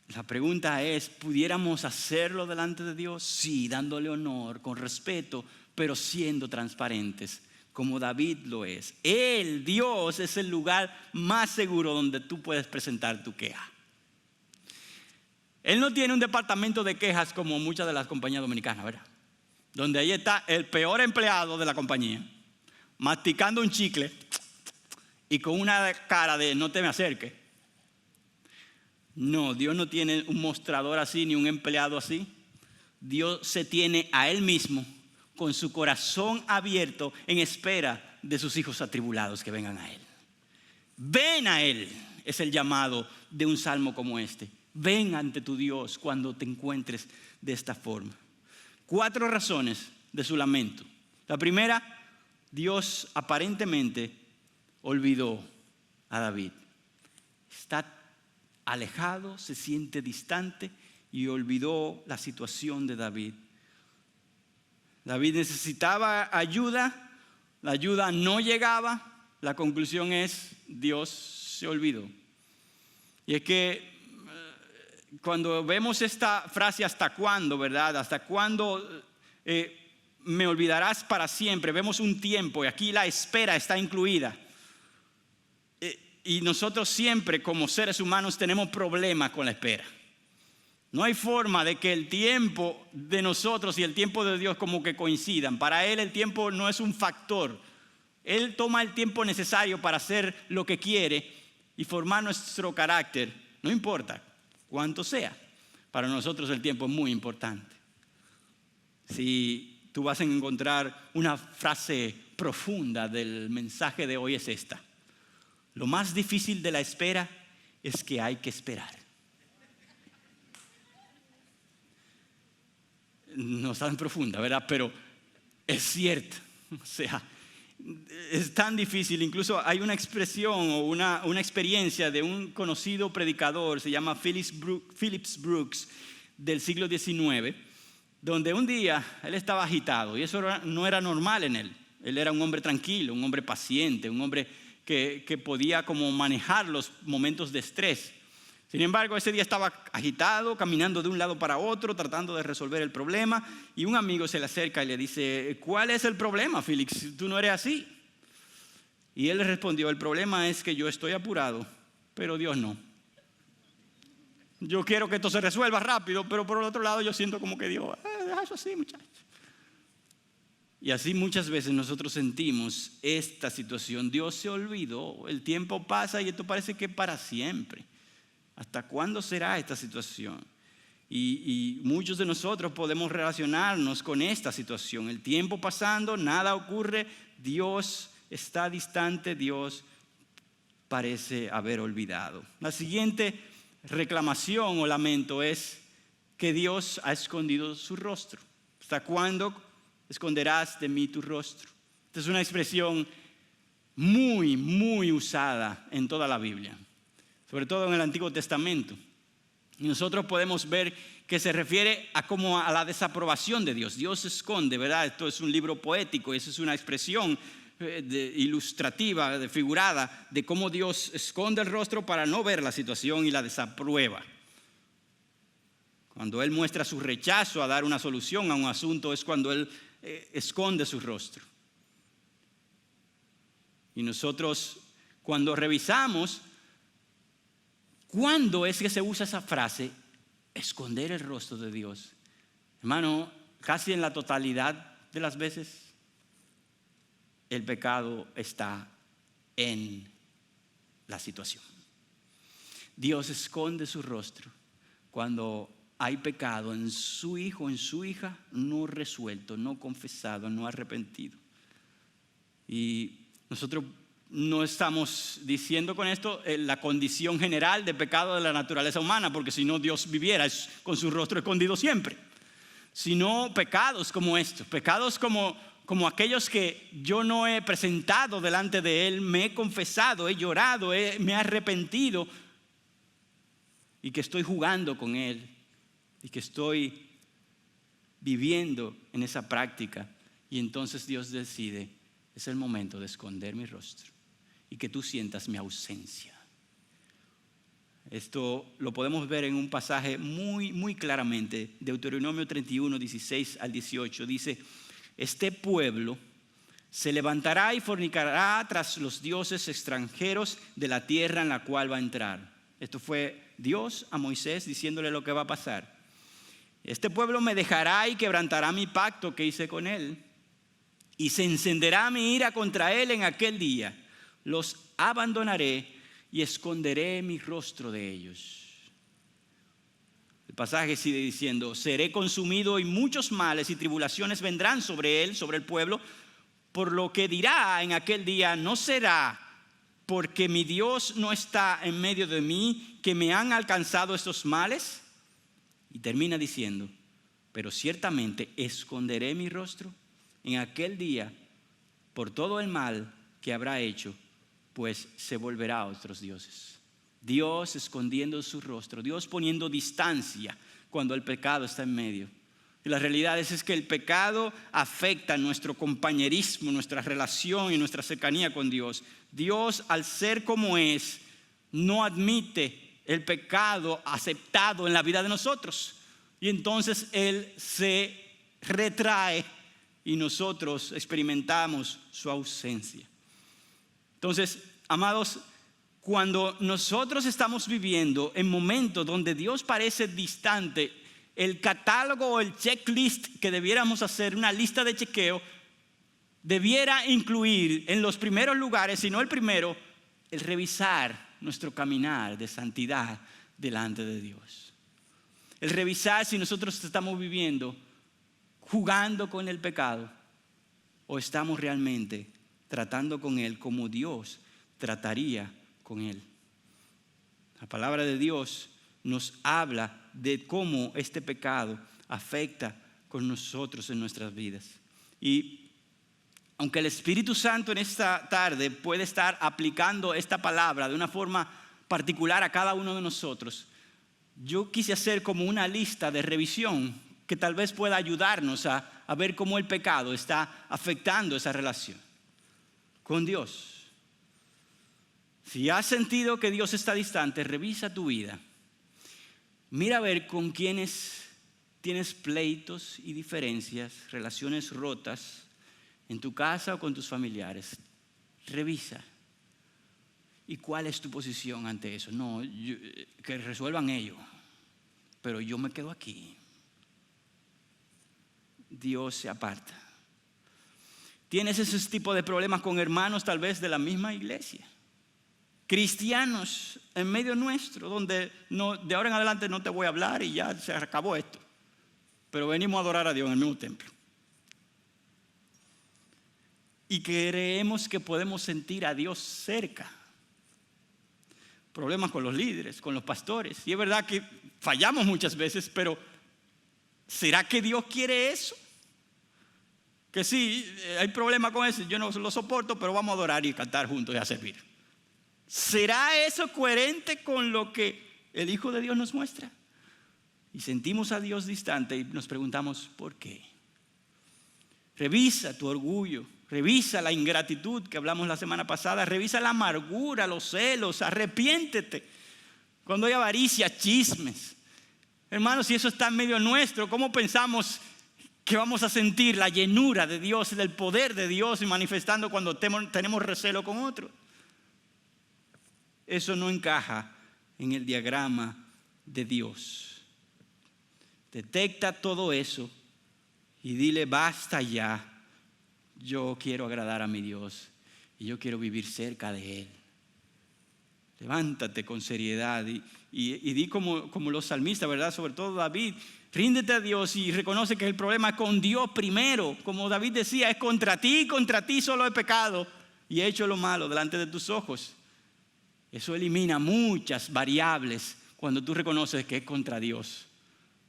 La pregunta es, ¿pudiéramos hacerlo delante de Dios? Sí, dándole honor, con respeto, pero siendo transparentes, como David lo es. Él, Dios, es el lugar más seguro donde tú puedes presentar tu queja. Él no tiene un departamento de quejas como muchas de las compañías dominicanas, ¿verdad? Donde ahí está el peor empleado de la compañía, masticando un chicle y con una cara de no te me acerques. No, Dios no tiene un mostrador así ni un empleado así. Dios se tiene a Él mismo con su corazón abierto en espera de sus hijos atribulados que vengan a Él. Ven a Él, es el llamado de un salmo como este. Ven ante tu Dios cuando te encuentres de esta forma. 4 razones de su lamento. La primera, Dios aparentemente olvidó a David. Está alejado, se siente distante y olvidó la situación de David. David necesitaba ayuda, la ayuda no llegaba. La conclusión es, Dios se olvidó. Y es que cuando vemos esta frase, ¿hasta cuándo, verdad? ¿Hasta cuándo me olvidarás para siempre? Vemos un tiempo y aquí la espera está incluida. Y nosotros siempre como seres humanos tenemos problemas con la espera. No hay forma de que el tiempo de nosotros y el tiempo de Dios como que coincidan. Para Él el tiempo no es un factor. Él toma el tiempo necesario para hacer lo que quiere y formar nuestro carácter. No importa cuánto sea. Para nosotros el tiempo es muy importante. Si tú vas a encontrar una frase profunda del mensaje de hoy es esta: lo más difícil de la espera es que hay que esperar. No es tan profunda, ¿verdad? Pero es cierto. O sea, es tan difícil. Incluso hay una expresión o una experiencia de un conocido predicador, se llama Phillips Brooks, del siglo XIX, donde un día él estaba agitado y eso no era normal en él. Él era un hombre tranquilo, un hombre paciente, un hombre que podía como manejar los momentos de estrés. Sin embargo, ese día estaba agitado, caminando de un lado para otro, tratando de resolver el problema, y un amigo se le acerca y le dice: ¿cuál es el problema, Félix? Tú no eres así. Y él le respondió: el problema es que yo estoy apurado, pero Dios no. Yo quiero que esto se resuelva rápido, pero por el otro lado yo siento como que Dios, deja eso así, muchachos. Y así muchas veces nosotros sentimos esta situación. Dios se olvidó, el tiempo pasa y esto parece que es para siempre. ¿Hasta cuándo será esta situación? Y muchos de nosotros podemos relacionarnos con esta situación. El tiempo pasando, nada ocurre, Dios está distante, Dios parece haber olvidado. La siguiente reclamación o lamento es que Dios ha escondido su rostro. ¿Hasta cuándo esconderás de mí tu rostro? Esta es una expresión muy, muy usada en toda la Biblia, sobre todo en el Antiguo Testamento. Y nosotros podemos ver que se refiere a la desaprobación de Dios. Dios se esconde, ¿verdad? Esto es un libro poético y eso es una expresión ilustrativa, figurada, de cómo Dios esconde el rostro para no ver la situación y la desaprueba. Cuando Él muestra su rechazo a dar una solución a un asunto es cuando Él esconde su rostro. Y nosotros, cuando revisamos, ¿cuándo es que se usa esa frase? Esconder el rostro de Dios. Hermano, casi en la totalidad de las veces, el pecado está en la situación. Dios esconde su rostro cuando hay pecado en su hijo, en su hija, no resuelto, no confesado, no arrepentido. Y nosotros no estamos diciendo con esto la condición general de pecado de la naturaleza humana, porque si no Dios viviera con su rostro escondido siempre. Sino pecados como estos, pecados como aquellos que yo no he presentado delante de Él, me he confesado, he llorado, me he arrepentido y que estoy jugando con Él y que estoy viviendo en esa práctica. Y entonces Dios decide, es el momento de esconder mi rostro y que tú sientas mi ausencia. Esto lo podemos ver en un pasaje muy, muy claramente. Deuteronomio 31, 16 al 18 dice: este pueblo se levantará y fornicará tras los dioses extranjeros de la tierra en la cual va a entrar. Esto fue Dios a Moisés diciéndole lo que va a pasar. Este pueblo me dejará y quebrantará mi pacto que hice con él, y se encenderá mi ira contra él en aquel día. Los abandonaré y esconderé mi rostro de ellos. El pasaje sigue diciendo: seré consumido y muchos males y tribulaciones vendrán sobre él, sobre el pueblo, por lo que dirá en aquel día: no será porque mi Dios no está en medio de mí que me han alcanzado estos males. Y termina diciendo: pero ciertamente esconderé mi rostro en aquel día por todo el mal que habrá hecho, pues se volverá a otros dioses. Dios escondiendo su rostro, Dios poniendo distancia cuando el pecado está en medio. Y la realidad es que el pecado afecta nuestro compañerismo, nuestra relación y nuestra cercanía con Dios. Dios, al ser como es, no admite el pecado aceptado en la vida de nosotros. Y entonces Él se retrae y nosotros experimentamos su ausencia. Entonces, amados, cuando nosotros estamos viviendo en momentos donde Dios parece distante, el catálogo o el checklist que debiéramos hacer, una lista de chequeo, debiera incluir en los primeros lugares, si no el primero, el revisar nuestro caminar de santidad delante de Dios. El revisar si nosotros estamos viviendo jugando con el pecado o estamos realmente tratando con él como Dios trataría con él. La palabra de Dios nos habla de cómo este pecado afecta con nosotros en nuestras vidas. Y aunque el Espíritu Santo en esta tarde puede estar aplicando esta palabra de una forma particular a cada uno de nosotros, yo quise hacer como una lista de revisión que tal vez pueda ayudarnos a ver cómo el pecado está afectando esa relación con Dios. Si has sentido que Dios está distante, revisa tu vida. Mira a ver con quiénes tienes pleitos y diferencias, relaciones rotas en tu casa o con tus familiares. Revisa. ¿Y cuál es tu posición ante eso? No, que resuelvan ellos, pero yo me quedo aquí. Dios se aparta. ¿Tienes ese tipo de problemas con hermanos tal vez de la misma iglesia? Cristianos en medio nuestro, donde de ahora en adelante no te voy a hablar y ya se acabó esto. Pero venimos a adorar a Dios en el mismo templo. Y creemos que podemos sentir a Dios cerca. Problemas con los líderes, con los pastores. Y es verdad que fallamos muchas veces, pero ¿será que Dios quiere eso? Que sí, hay problema con eso, yo no lo soporto, pero vamos a adorar y cantar juntos y a servir. ¿Será eso coherente con lo que el Hijo de Dios nos muestra? Y sentimos a Dios distante y nos preguntamos, ¿por qué? Revisa tu orgullo, revisa la ingratitud que hablamos la semana pasada, revisa la amargura, los celos, arrepiéntete. Cuando hay avaricia, chismes. Hermanos, si eso está en medio nuestro, ¿cómo pensamos que vamos a sentir la llenura de Dios y del poder de Dios y manifestando cuando tenemos recelo con otros. Eso no encaja en el diagrama de Dios. Detecta todo eso y dile: basta ya, yo quiero agradar a mi Dios y yo quiero vivir cerca de Él. Levántate con seriedad y di como los salmistas, ¿verdad? Sobre todo David: ríndete a Dios y reconoce que el problema es con Dios primero. Como David decía, es contra ti solo he pecado y he hecho lo malo delante de tus ojos. Eso elimina muchas variables cuando tú reconoces que es contra Dios.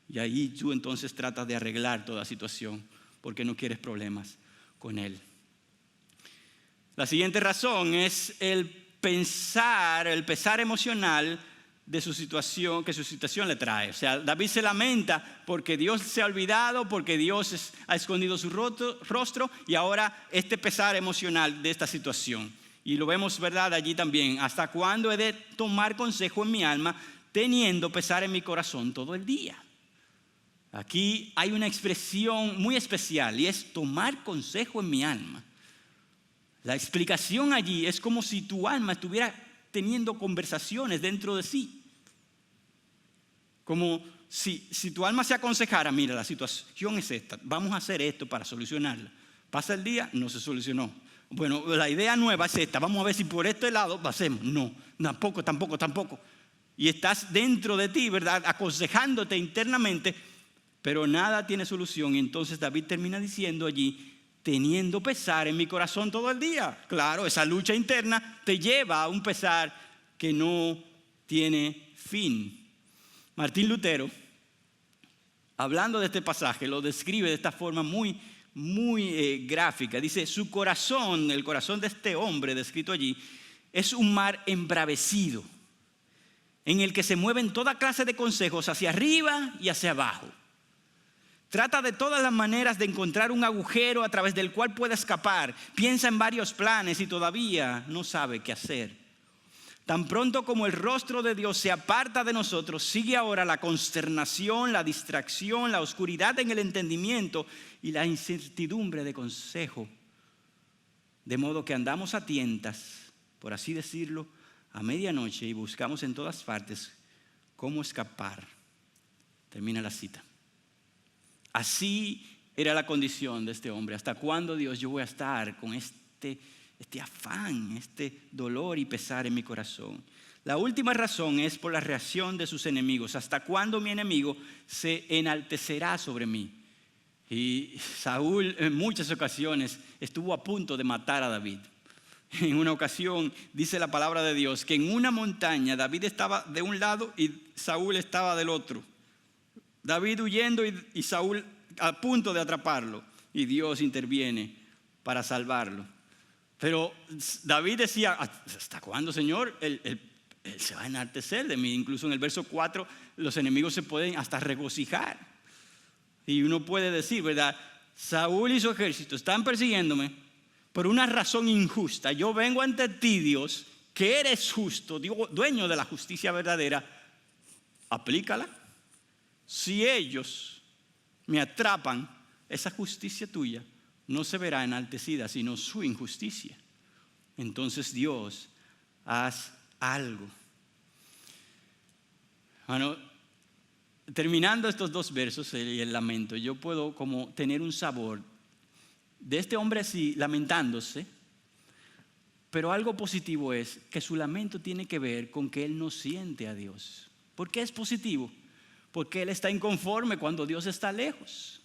Y ahí tú entonces tratas de arreglar toda situación porque no quieres problemas con Él. La siguiente razón es el pesar emocional de su situación, que su situación le trae. O sea, David se lamenta porque Dios se ha olvidado, porque Dios ha escondido su rostro, y ahora este pesar emocional de esta situación. Y lo vemos, ¿verdad? Allí también. ¿Hasta cuándo he de tomar consejo en mi alma, teniendo pesar en mi corazón todo el día? Aquí hay una expresión muy especial y es tomar consejo en mi alma. La explicación allí es como si tu alma estuviera teniendo conversaciones dentro de sí. Como si tu alma se aconsejara: mira, la situación es esta, vamos a hacer esto para solucionarla. Pasa el día, no se solucionó. Bueno, la idea nueva es esta, vamos a ver si por este lado lo hacemos. No, tampoco. Y estás dentro de ti, ¿verdad? Aconsejándote internamente, pero nada tiene solución. Y entonces David termina diciendo allí: teniendo pesar en mi corazón todo el día. Claro, esa lucha interna te lleva a un pesar que no tiene fin. Martín Lutero, hablando de este pasaje, lo describe de esta forma muy gráfica. Dice: su corazón, el corazón de este hombre descrito allí, es un mar embravecido en el que se mueven toda clase de consejos hacia arriba y hacia abajo. Trata de todas las maneras de encontrar un agujero a través del cual pueda escapar. Piensa en varios planes y todavía no sabe qué hacer. Tan pronto como el rostro de Dios se aparta de nosotros, sigue ahora la consternación, la distracción, la oscuridad en el entendimiento y la incertidumbre de consejo. De modo que andamos a tientas, por así decirlo, a medianoche y buscamos en todas partes cómo escapar. Termina la cita. Así era la condición de este hombre. ¿Hasta cuándo, Dios, yo voy a estar con este afán, este dolor y pesar en mi corazón? La última razón es por la reacción de sus enemigos. ¿Hasta cuándo mi enemigo se enaltecerá sobre mí? Y Saúl en muchas ocasiones estuvo a punto de matar a David. En una ocasión dice la palabra de Dios que en una montaña David estaba de un lado y Saúl estaba del otro. David huyendo y Saúl a punto de atraparlo. Y Dios interviene para salvarlo. Pero David decía: ¿hasta cuándo, Señor? Él se va a enaltecer de mí. Incluso en el verso 4 los enemigos se pueden hasta regocijar. Y uno puede decir, ¿verdad? Saúl y su ejército están persiguiéndome por una razón injusta. Yo vengo ante ti, Dios, que eres justo, dueño de la justicia verdadera. Aplícala. Si ellos me atrapan, esa justicia tuya no se verá enaltecida, sino su injusticia. Entonces, Dios, haz algo. Bueno, terminando estos dos versos y el lamento, yo puedo como tener un sabor de este hombre así lamentándose, pero algo positivo es que su lamento tiene que ver con que él no siente a Dios. ¿Por qué es positivo? Porque él está inconforme cuando Dios está lejos.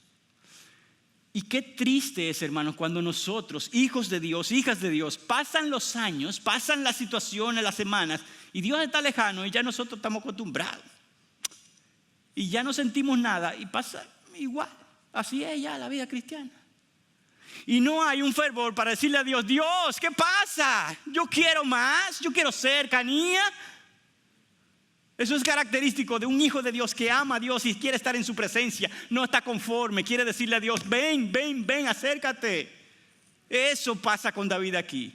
Y qué triste es, hermanos, cuando nosotros, hijos de Dios, hijas de Dios, pasan los años, pasan las situaciones, las semanas, y Dios está lejano y ya nosotros estamos acostumbrados. Y ya no sentimos nada y pasa igual. Así es ya la vida cristiana. Y no hay un fervor para decirle a Dios: Dios, ¿qué pasa? Yo quiero más, yo quiero cercanía. Eso es característico de un hijo de Dios que ama a Dios y quiere estar en su presencia. No está conforme, quiere decirle a Dios: ven, acércate. Eso pasa con David aquí.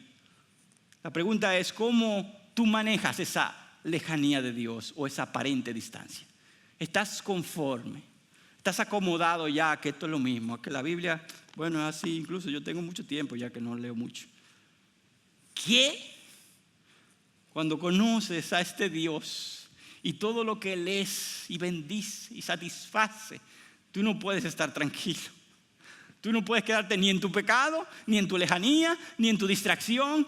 La pregunta es: ¿cómo tú manejas esa lejanía de Dios o esa aparente distancia? ¿Estás conforme? Estás acomodado ya que esto es lo mismo, que la Biblia, bueno, es así, incluso yo tengo mucho tiempo ya que no leo mucho. ¿Qué? Cuando conoces a este Dios y todo lo que Él es y bendice y satisface, tú no puedes estar tranquilo. Tú no puedes quedarte ni en tu pecado, ni en tu lejanía, ni en tu distracción.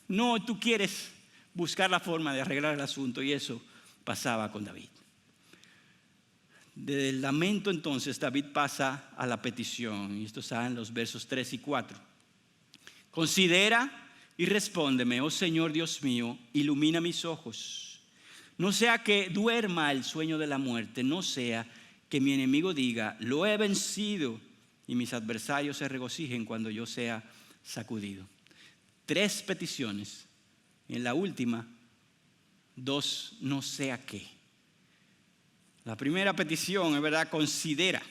No, tú quieres buscar la forma de arreglar el asunto, y eso pasaba con David. Del lamento entonces David pasa a la petición, y esto está en los versos 3 y 4. Considera y respóndeme, oh Señor Dios mío, ilumina mis ojos. No sea que duerma el sueño de la muerte, no sea que mi enemigo diga, lo he vencido, y mis adversarios se regocijen cuando yo sea sacudido. 3 peticiones. En la última, 2 no sea qué. La primera petición es verdad, considera,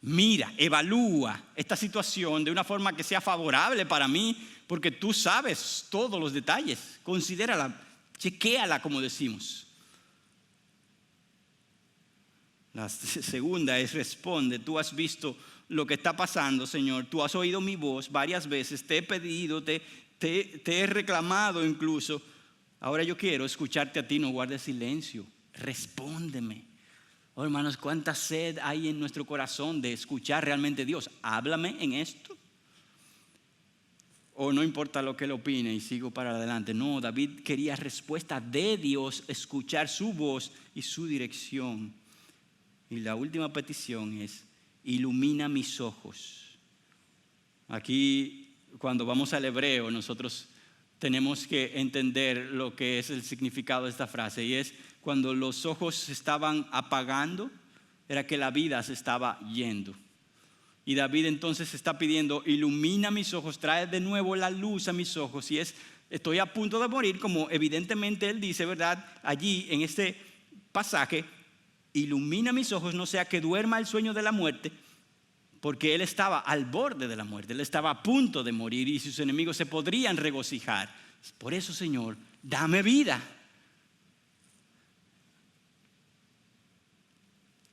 mira, evalúa esta situación de una forma que sea favorable para mí, porque tú sabes todos los detalles. Considérala, chequéala, como decimos. La segunda es responde. Tú has visto lo que está pasando, Señor. Tú has oído mi voz varias veces. Te he pedido, te he reclamado incluso. Ahora yo quiero escucharte a ti. No guardes silencio. Respóndeme. Oh, hermanos, cuánta sed hay en nuestro corazón de escuchar realmente a Dios. Háblame en esto. O no importa lo que él opine y sigo para adelante. No, David quería respuesta de Dios, escuchar su voz y su dirección. Y la última petición es, ilumina mis ojos. Aquí, cuando vamos al hebreo, nosotros tenemos que entender lo que es el significado de esta frase. Y es, cuando los ojos se estaban apagando, era que la vida se estaba yendo. Y David entonces está pidiendo, ilumina mis ojos, trae de nuevo la luz a mis ojos. Y es, estoy a punto de morir, como evidentemente él dice, ¿verdad? Allí en este pasaje, ilumina mis ojos, no sea que duerma el sueño de la muerte, porque él estaba al borde de la muerte, él estaba a punto de morir y sus enemigos se podrían regocijar. Por eso, Señor, dame vida.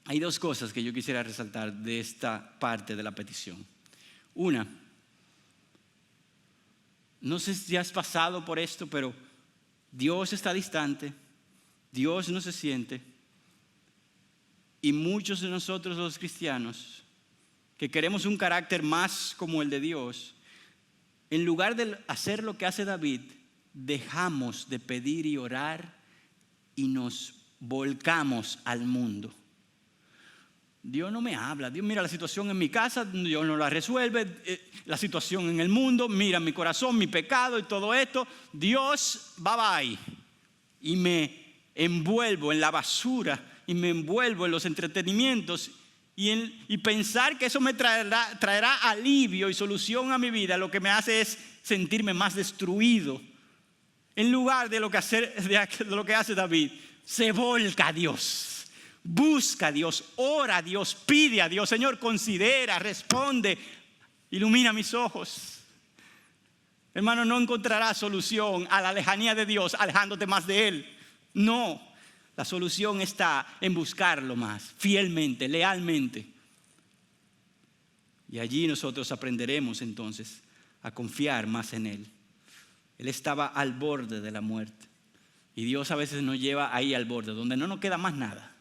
Hay 2 cosas que yo quisiera resaltar de esta parte de la petición. Una, no sé si has pasado por esto, pero Dios está distante, Dios no se siente. Y muchos de nosotros los cristianos, que queremos un carácter más como el de Dios, en lugar de hacer lo que hace David, dejamos de pedir y orar y nos volcamos al mundo. Dios no me habla, Dios mira la situación en mi casa, Dios no la resuelve, la situación en el mundo, mira mi corazón, mi pecado y todo esto. Dios, bye bye. Y me envuelvo en la basura y me envuelvo en los entretenimientos y pensar que eso me traerá alivio y solución a mi vida, lo que me hace es sentirme más destruido. En lugar de lo que hace David, se volca a Dios, busca a Dios, ora a Dios, pide a Dios, Señor, considera, responde, ilumina mis ojos. Hermano, no encontrarás solución a la lejanía de Dios alejándote más de Él. No. La solución está en buscarlo más, fielmente, lealmente. Y allí nosotros aprenderemos entonces a confiar más en Él. Él estaba al borde de la muerte. Y Dios a veces nos lleva ahí al borde, donde no nos queda más nada.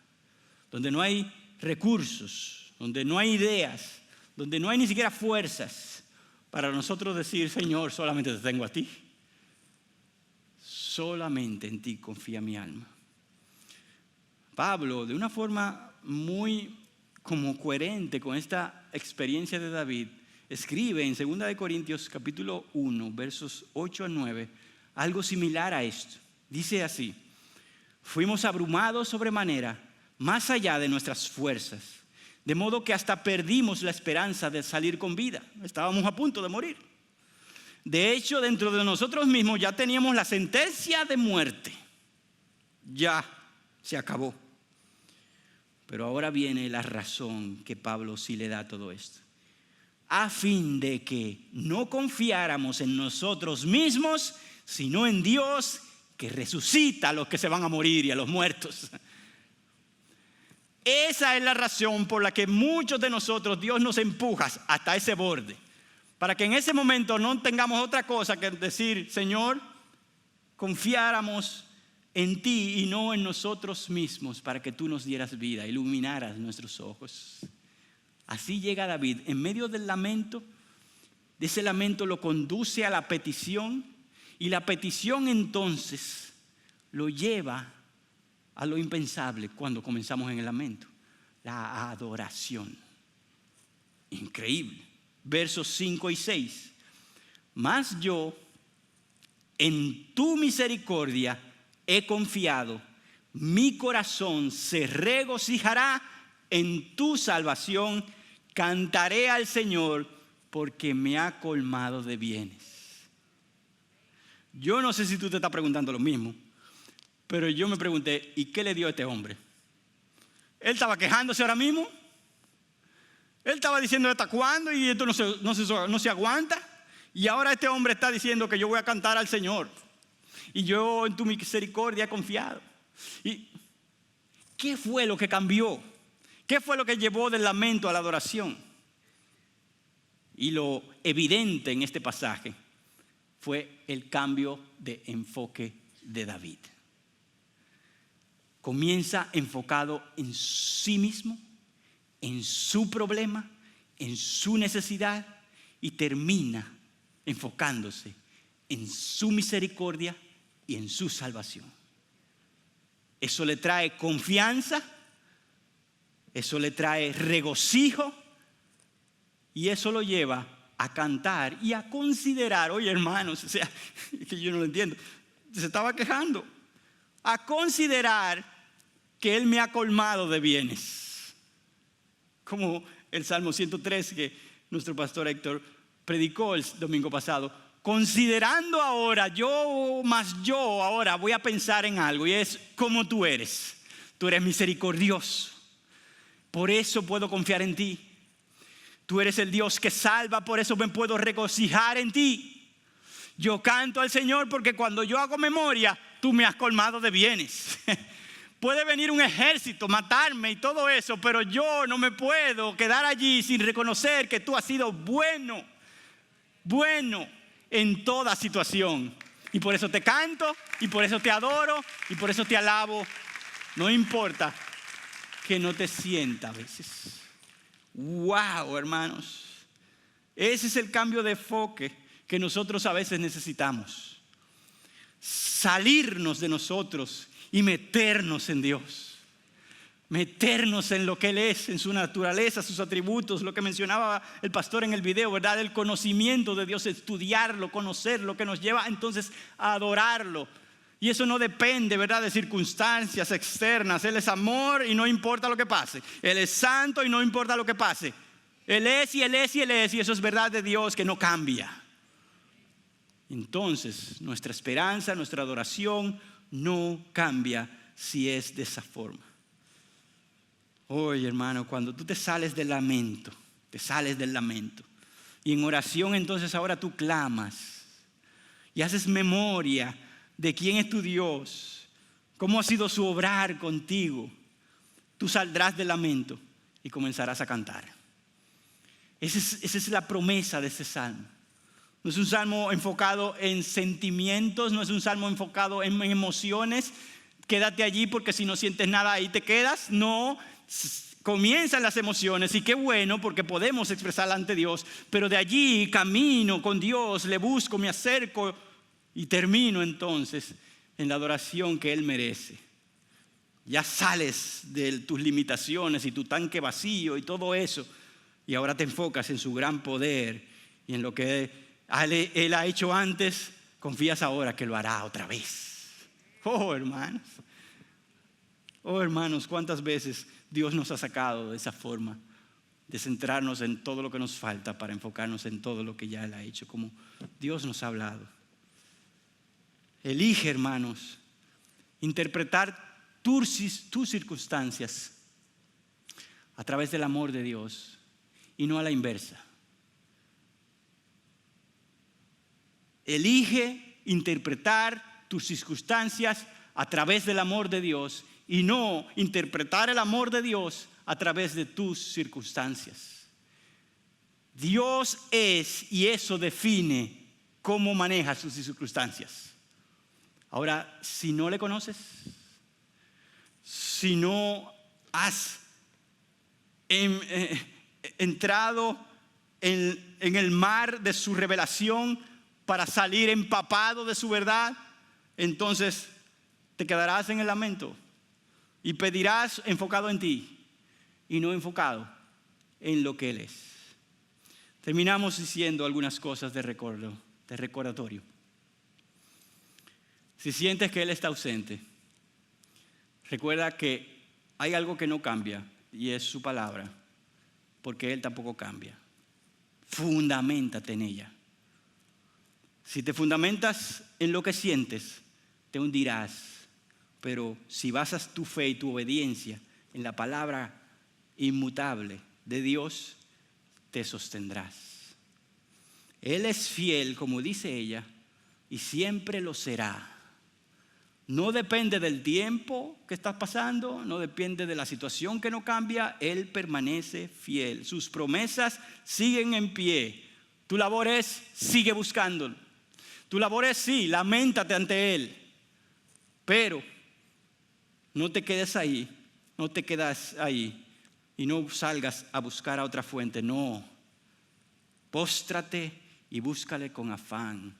Donde no hay recursos, donde no hay ideas, donde no hay ni siquiera fuerzas para nosotros decir, Señor, solamente te tengo a ti. Solamente en ti confía mi alma. Pablo, de una forma muy como coherente con esta experiencia de David, escribe en 2 Corintios capítulo 1, versos 8 a 9, algo similar a esto. Dice así, fuimos abrumados sobremanera, más allá de nuestras fuerzas, de modo que hasta perdimos la esperanza de salir con vida. Estábamos a punto de morir. De hecho, dentro de nosotros mismos ya teníamos la sentencia de muerte. Ya se acabó. Pero ahora viene la razón que Pablo sí le da a todo esto. A fin de que no confiáramos en nosotros mismos, sino en Dios que resucita a los que se van a morir y a los muertos. Esa es la razón por la que muchos de nosotros Dios nos empuja hasta ese borde. Para que en ese momento no tengamos otra cosa que decir, Señor, confiáramos en ti y no en nosotros mismos, para que tú nos dieras vida, iluminaras nuestros ojos. Así llega David, en medio del lamento, de ese lamento lo conduce a la petición, y la petición entonces lo lleva a lo impensable cuando comenzamos en el lamento, la adoración. Increíble. Versos 5 y 6. Mas yo en tu misericordia he confiado, mi corazón se regocijará en tu salvación, cantaré al Señor porque me ha colmado de bienes. Yo no sé si tú te estás preguntando lo mismo, pero yo me pregunté, ¿y qué le dio a este hombre? Él estaba quejándose ahora mismo. Él estaba diciendo ¿hasta cuándo? Y esto no se aguanta. Y ahora este hombre está diciendo que yo voy a cantar al Señor. Y yo en tu misericordia he confiado. ¿Y qué fue lo que cambió? ¿Qué fue lo que llevó del lamento a la adoración? Y lo evidente en este pasaje fue el cambio de enfoque de David. Comienza enfocado en sí mismo, en su problema, en su necesidad, y termina enfocándose en su misericordia y en su salvación. Eso le trae confianza, eso le trae regocijo, y eso lo lleva a cantar y a considerar. Oye, hermanos, o sea, que yo no lo entiendo, se estaba quejando, a considerar que Él me ha colmado de bienes. Como el Salmo 103 que nuestro pastor Héctor predicó el domingo pasado. Considerando ahora, yo ahora voy a pensar en algo, y es como tú eres. Tú eres misericordioso. Por eso puedo confiar en ti. Tú eres el Dios que salva, por eso me puedo regocijar en ti. Yo canto al Señor porque cuando yo hago memoria, tú me has colmado de bienes. Puede venir un ejército, matarme y todo eso, pero yo no me puedo quedar allí sin reconocer que tú has sido bueno en toda situación. Y por eso te canto, y por eso te adoro, y por eso te alabo. No importa que no te sienta a veces. Wow, hermanos. Ese es el cambio de enfoque que nosotros a veces necesitamos. Salirnos de nosotros y meternos en Dios. Meternos en lo que Él es, en su naturaleza, sus atributos, lo que mencionaba el pastor en el video, ¿verdad? El conocimiento de Dios, estudiarlo, conocerlo, que nos lleva entonces a adorarlo. Y eso no depende, ¿verdad?, de circunstancias externas. Él es amor y no importa lo que pase. Él es santo y no importa lo que pase. Él es y Él es y Él es, y eso es verdad de Dios que no cambia. Entonces, nuestra esperanza, nuestra adoración no cambia si es de esa forma. Oye, hermano, cuando tú te sales del lamento, y en oración entonces ahora tú clamas y haces memoria de quién es tu Dios, cómo ha sido su obrar contigo, tú saldrás del lamento y comenzarás a cantar. Esa es la promesa de ese salmo. No es un salmo enfocado en sentimientos, no es un salmo enfocado en emociones. Quédate allí porque si no sientes nada ahí te quedas. No, comienzan las emociones y qué bueno porque podemos expresarla ante Dios. Pero de allí camino con Dios, le busco, me acerco y termino entonces en la adoración que Él merece. Ya sales de tus limitaciones y tu tanque vacío y todo eso. Y ahora te enfocas en su gran poder y en lo que Él ha hecho antes, confías ahora que lo hará otra vez. Oh, hermanos, cuántas veces Dios nos ha sacado de esa forma, de centrarnos en todo lo que nos falta para enfocarnos en todo lo que ya Él ha hecho, como Dios nos ha hablado. Elige, hermanos, interpretar tus circunstancias a través del amor de Dios y no a la inversa. Elige interpretar tus circunstancias a través del amor de Dios y no interpretar el amor de Dios a través de tus circunstancias. Dios es, y eso define cómo maneja sus circunstancias. Ahora, si no le conoces, si no has entrado en el mar de su revelación para salir empapado de su verdad, entonces te quedarás en el lamento y pedirás enfocado en ti y no enfocado en lo que Él es. Terminamos diciendo algunas cosas de recordatorio. Si sientes que Él está ausente, recuerda que hay algo que no cambia y es su palabra, porque Él tampoco cambia. Fundaméntate en ella. Si te fundamentas en lo que sientes, te hundirás. Pero si basas tu fe y tu obediencia en la palabra inmutable de Dios, te sostendrás. Él es fiel, como dice ella, y siempre lo será. No depende del tiempo que estás pasando, no depende de la situación que no cambia, Él permanece fiel. Sus promesas siguen en pie. Tu labor es, sigue buscándolo. Tu labor es, sí, laméntate ante Él. Pero no te quedes ahí, no te quedas ahí y no salgas a buscar a otra fuente. No, póstrate y búscale con afán,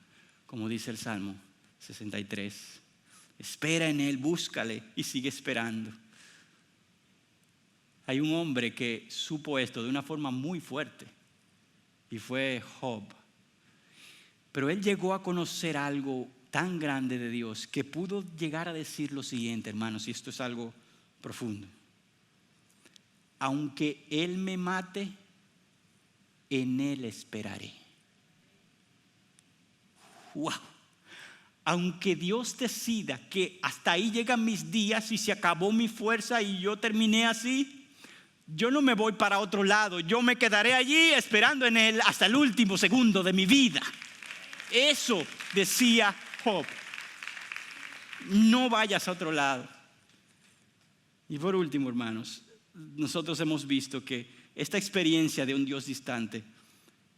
como dice el Salmo 63. Espera en Él, búscale y sigue esperando. Hay un hombre que supo esto de una forma muy fuerte y fue Job. Pero él llegó a conocer algo tan grande de Dios que pudo llegar a decir lo siguiente, hermanos, y esto es algo profundo. Aunque Él me mate, en Él esperaré. ¡Wow! Aunque Dios decida que hasta ahí llegan mis días y se acabó mi fuerza y yo terminé así, yo no me voy para otro lado, yo me quedaré allí esperando en Él hasta el último segundo de mi vida. Eso decía Job. No vayas a otro lado. Y por último, hermanos, nosotros hemos visto que esta experiencia de un Dios distante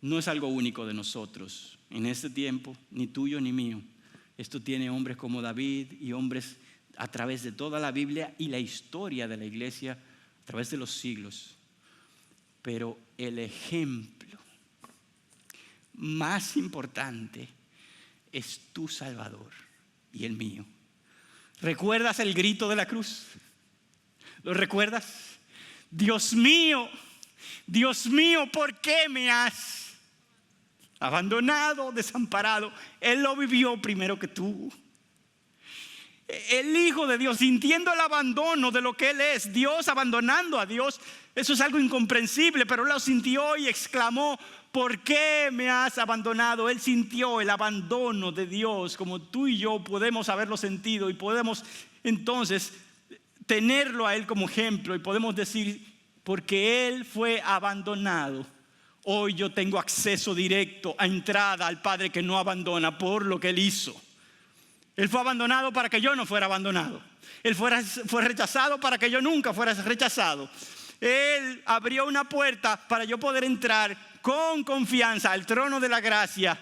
no es algo único de nosotros en este tiempo, ni tuyo ni mío. Esto tiene hombres como David y hombres a través de toda la Biblia y la historia de la iglesia a través de los siglos. Pero el ejemplo más importante es tu Salvador y el mío. ¿Recuerdas el grito de la cruz? ¿Lo recuerdas? Dios mío, ¿por qué me has abandonado, desamparado? Él lo vivió primero que tú. El Hijo de Dios, sintiendo el abandono de lo que Él es, Dios abandonando a Dios, eso es algo incomprensible, pero Él lo sintió y exclamó: ¿por qué me has abandonado? Él sintió el abandono de Dios, como tú y yo podemos haberlo sentido, y podemos entonces tenerlo a Él como ejemplo, y podemos decir: porque Él fue abandonado, hoy yo tengo acceso directo a entrada al Padre que no abandona por lo que Él hizo. Él fue abandonado para que yo no fuera abandonado. Él fue rechazado para que yo nunca fuera rechazado. Él abrió una puerta para yo poder entrar con confianza al trono de la gracia,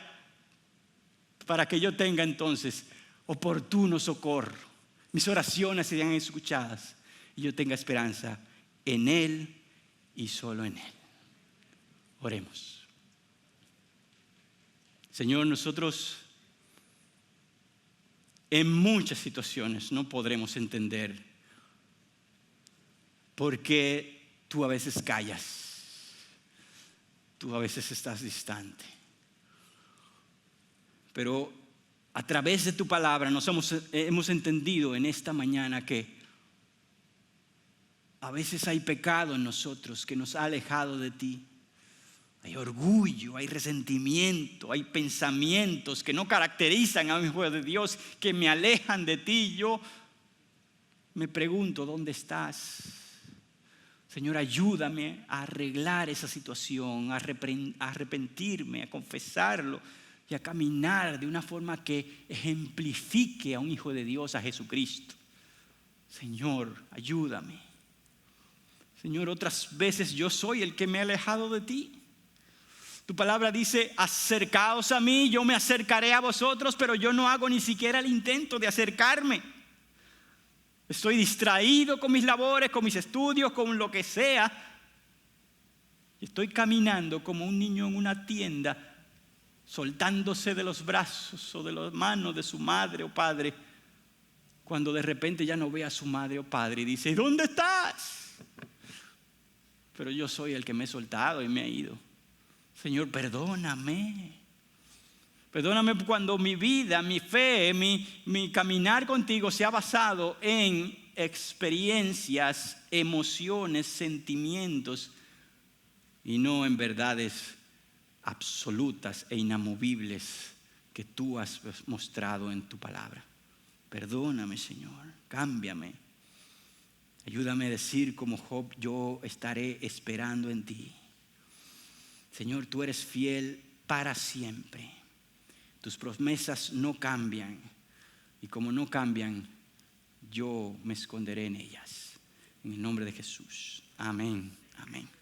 para que yo tenga entonces oportuno socorro. Mis oraciones sean escuchadas y yo tenga esperanza en Él y solo en Él. Oremos. Señor, nosotros en muchas situaciones no podremos entender por qué tú a veces callas, tú a veces estás distante. Pero a través de tu palabra hemos entendido en esta mañana que a veces hay pecado en nosotros que nos ha alejado de ti. Hay orgullo, hay resentimiento, hay pensamientos que no caracterizan a un hijo de Dios, que me alejan de ti. Yo me pregunto: ¿dónde estás? Señor, ayúdame a arreglar esa situación, a arrepentirme, a confesarlo y a caminar de una forma que ejemplifique a un hijo de Dios, a Jesucristo. Señor, ayúdame. Señor, otras veces yo soy el que me he alejado de ti. Tu palabra dice, acercaos a mí, yo me acercaré a vosotros, pero yo no hago ni siquiera el intento de acercarme. Estoy distraído con mis labores, con mis estudios, con lo que sea. Estoy caminando como un niño en una tienda, soltándose de los brazos o de las manos de su madre o padre, cuando de repente ya no ve a su madre o padre y dice, ¿dónde estás? Pero yo soy el que me he soltado y me he ido. Señor, perdóname. Perdóname cuando mi vida, mi fe, mi caminar contigo se ha basado en experiencias, emociones, sentimientos y no en verdades absolutas e inamovibles que tú has mostrado en tu palabra. Perdóname, Señor, cámbiame. Ayúdame a decir como Job, yo estaré esperando en ti. Señor, tú eres fiel para siempre. Tus promesas no cambian. Y como no cambian, yo me esconderé en ellas. En el nombre de Jesús. Amén. Amén.